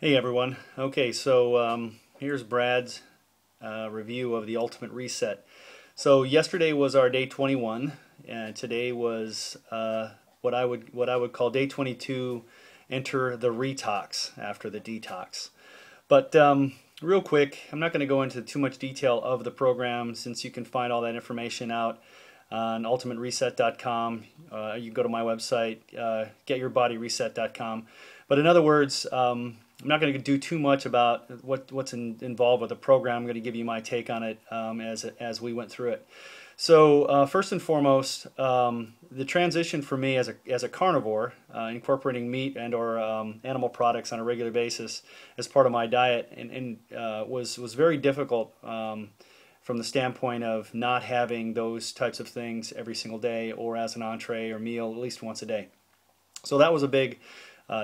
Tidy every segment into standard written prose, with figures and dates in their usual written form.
Hey everyone. Okay, so here's Brad's review of the Ultimate Reset. So yesterday was our day 21, and today was what I would call day 22. Enter the retox after the detox. But real quick, I'm not going to go into too much detail of the program since you can find all that information out on ultimatereset.com. You can go to my website, getyourbodyreset.com. But in other words, I'm not going to do too much about what's involved with the program. I'm going to give you my take on it as we went through it. So first and foremost, the transition for me as a carnivore, incorporating meat and or animal products on a regular basis as part of my diet, and was very difficult from the standpoint of not having those types of things every single day or as an entree or meal at least once a day. So that was a big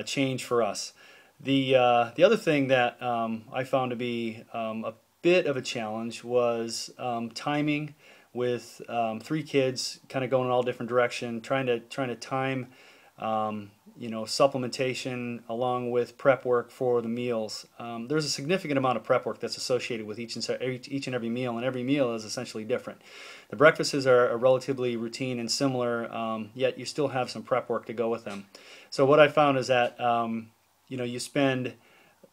change for us. The other thing that I found to be a bit of a challenge was timing with three kids, kind of going in all different direction, trying to time supplementation along with prep work for the meals. There's a significant amount of prep work that's associated with each and every meal, and every meal is essentially different. The breakfasts are relatively routine and similar, yet you still have some prep work to go with them. So what I found is that you spend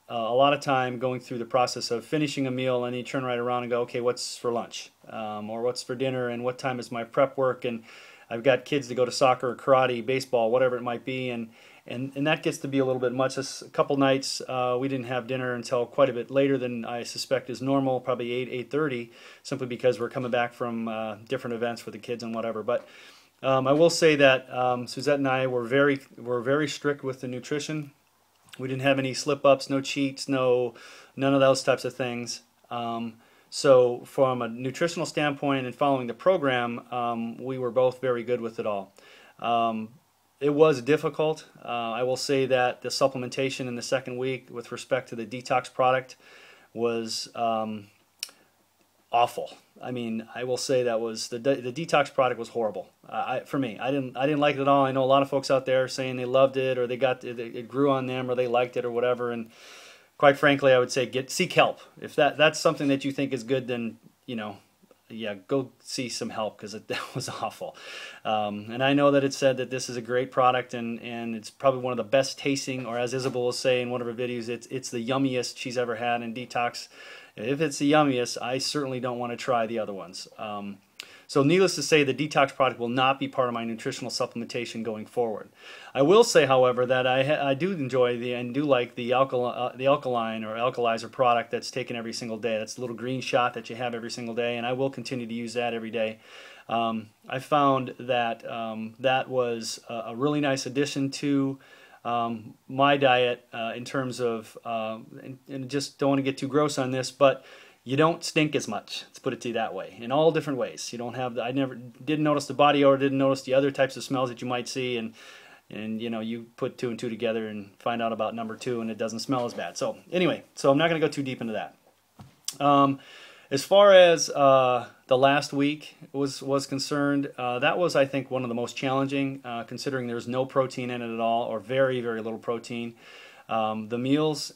a lot of time going through the process of finishing a meal, and you turn right around and go, okay, what's for lunch, or what's for dinner, and what time is my prep work, and I've got kids to go to soccer, karate, baseball, whatever it might be, and that gets to be a little bit much. A couple nights we didn't have dinner until quite a bit later than I suspect is normal, probably 8:30, simply because we're coming back from different events with the kids and whatever. But I will say that Suzette and I were very strict with the nutrition. We didn't have any slip-ups, no cheats, none of those types of things. So from a nutritional standpoint and following the program, we were both very good with it all. It was difficult. I will say that the supplementation in the second week with respect to the detox product was awful. I mean, I will say that was the detox product was horrible. For me, I didn't like it at all. I know a lot of folks out there saying they loved it, or it grew on them, or they liked it, or whatever. And quite frankly, I would say seek help. If that's something that you think is good, then yeah, go see some help, because that was awful. And I know that it said that this is a great product, and it's probably one of the best tasting, or as Isabel will say in one of her videos, it's the yummiest she's ever had in detox. If it's the yummiest, I certainly don't want to try the other ones. So needless to say, the detox product will not be part of my nutritional supplementation going forward. I will say, however, that I do enjoy and do like the alkaline or alkalizer product that's taken every single day. That's the little green shot that you have every single day, and I will continue to use that every day. I found that that was a really nice addition to my diet in terms of, and just don't want to get too gross on this, but you don't stink as much. Let's put it to you that way, in all different ways. You don't have I didn't notice the body odor, didn't notice the other types of smells that you might see, and you put two and two together and find out about number two, and it doesn't smell as bad. So anyway, so I'm not going to go too deep into that. As far as the last week was concerned, that was, I think, one of the most challenging, considering there's no protein in it at all, or very, very little protein. The meals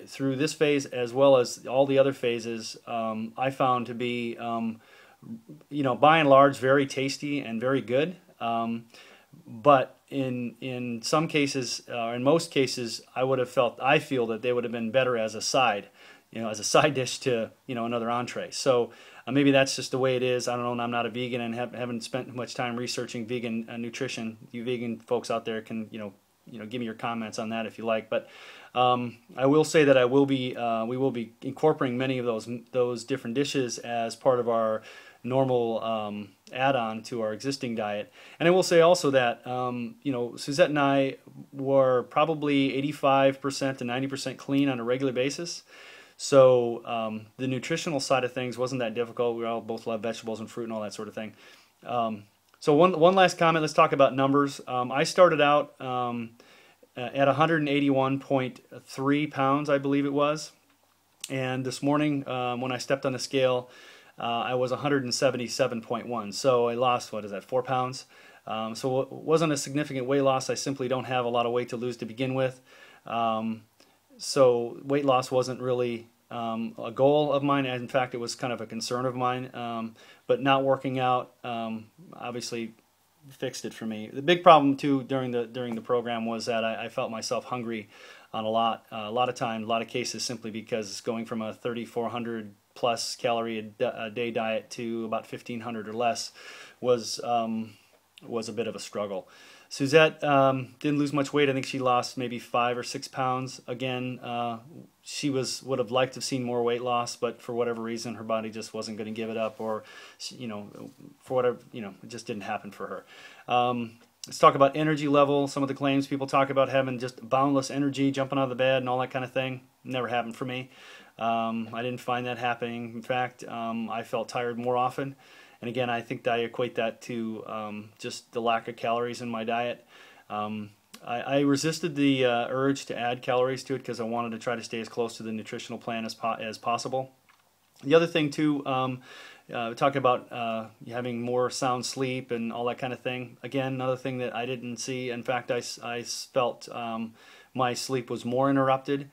through this phase, as well as all the other phases, I found to be, by and large, very tasty and very good. But in some cases, or in most cases, I feel that they would have been better as a side, as a side dish to, another entree. So maybe that's just the way it is. I don't know. I'm not a vegan and haven't spent much time researching vegan nutrition. You vegan folks out there can, give me your comments on that if you like. But I will say that we will be incorporating many of those different dishes as part of our normal add-on to our existing diet. And I will say also that Suzette and I were probably 85% to 90% clean on a regular basis. So the nutritional side of things wasn't that difficult. We all both love vegetables and fruit and all that sort of thing. So one last comment. Let's talk about numbers. I started out at 181.3 pounds, I believe it was. And this morning, when I stepped on the scale, I was 177.1. So I lost, 4 pounds? So it wasn't a significant weight loss. I simply don't have a lot of weight to lose to begin with. So weight loss wasn't really a goal of mine. In fact, it was kind of a concern of mine. But not working out obviously fixed it for me. The big problem too during the program was that I felt myself hungry on a lot of time, a lot of cases, simply because going from a 3,400 plus calorie a day diet to about 1,500 or less was a bit of a struggle. Suzette didn't lose much weight. I think she lost maybe 5 or 6 pounds. Again, she would have liked to have seen more weight loss, but for whatever reason, her body just wasn't going to give it up, or for whatever, it just didn't happen for her. Let's talk about energy level. Some of the claims people talk about having just boundless energy, jumping out of the bed and all that kind of thing. Never happened for me. I didn't find that happening. In fact, I felt tired more often. And again, I think that I equate that to just the lack of calories in my diet. I resisted the urge to add calories to it because I wanted to try to stay as close to the nutritional plan as possible. The other thing too, talking about having more sound sleep and all that kind of thing. Again, another thing that I didn't see. In fact, I felt my sleep was more interrupted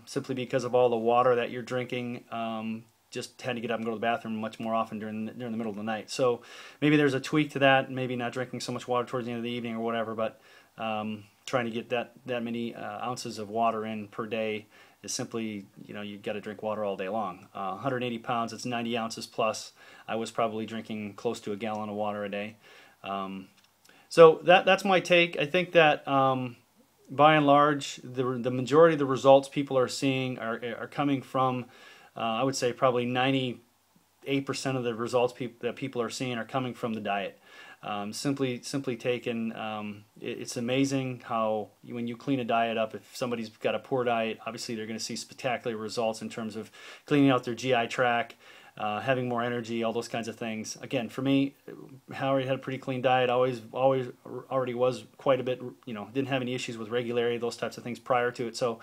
simply because of all the water that you're drinking. Just had to get up and go to the bathroom much more often during the middle of the night. So maybe there's a tweak to that. Maybe not drinking so much water towards the end of the evening or whatever, but trying to get that many ounces of water in per day is simply, you've got to drink water all day long. 180 pounds, it's 90 ounces plus. I was probably drinking close to a gallon of water a day. So that's my take. I think that by and large, the majority of the results people are seeing are coming from, I would say probably 98% of the results that people are seeing are coming from the diet. Simply taken, it's amazing how when you clean a diet up, if somebody's got a poor diet, obviously they're going to see spectacular results in terms of cleaning out their GI tract, having more energy, all those kinds of things. Again, for me, Howard had a pretty clean diet, already was quite a bit, didn't have any issues with regularity, those types of things prior to it. So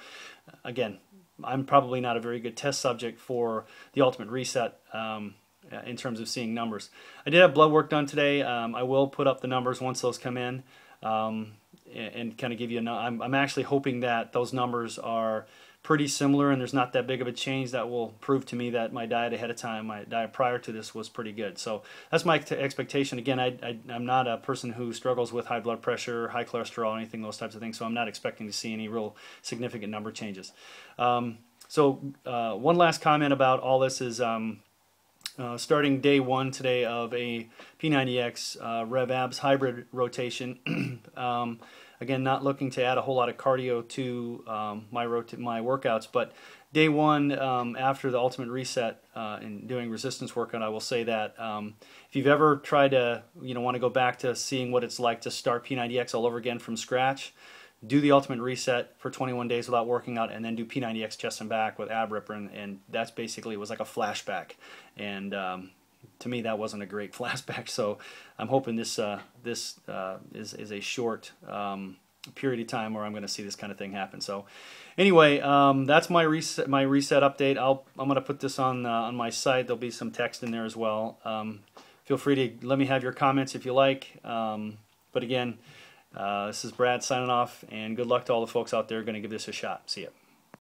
again, I'm probably not a very good test subject for the Ultimate Reset in terms of seeing numbers. I did have blood work done today. I will put up the numbers once those come in and kind of give you I'm actually hoping that those numbers are pretty similar and there's not that big of a change that will prove to me that my diet ahead of time, my diet prior to this was pretty good. So that's my expectation. Again, I'm not a person who struggles with high blood pressure, high cholesterol, anything, those types of things, so I'm not expecting to see any real significant number changes. So one last comment about all this is starting day 1 today of a P90X Rev Abs hybrid rotation. Again, not looking to add a whole lot of cardio to my workouts, but day 1 after the Ultimate Reset and doing resistance workout, I will say that if you've ever tried to, want to go back to seeing what it's like to start P90X all over again from scratch, do the Ultimate Reset for 21 days without working out, and then do P90X chest and back with ab ripper, and that's basically, it was like a flashback. And to me, that wasn't a great flashback. So I'm hoping this is a short period of time where I'm going to see this kind of thing happen. So anyway, that's my reset update. I'm going to put this on my site. There'll be some text in there as well. Feel free to let me have your comments if you like. But again, this is Brad signing off, and good luck to all the folks out there going to give this a shot. See ya.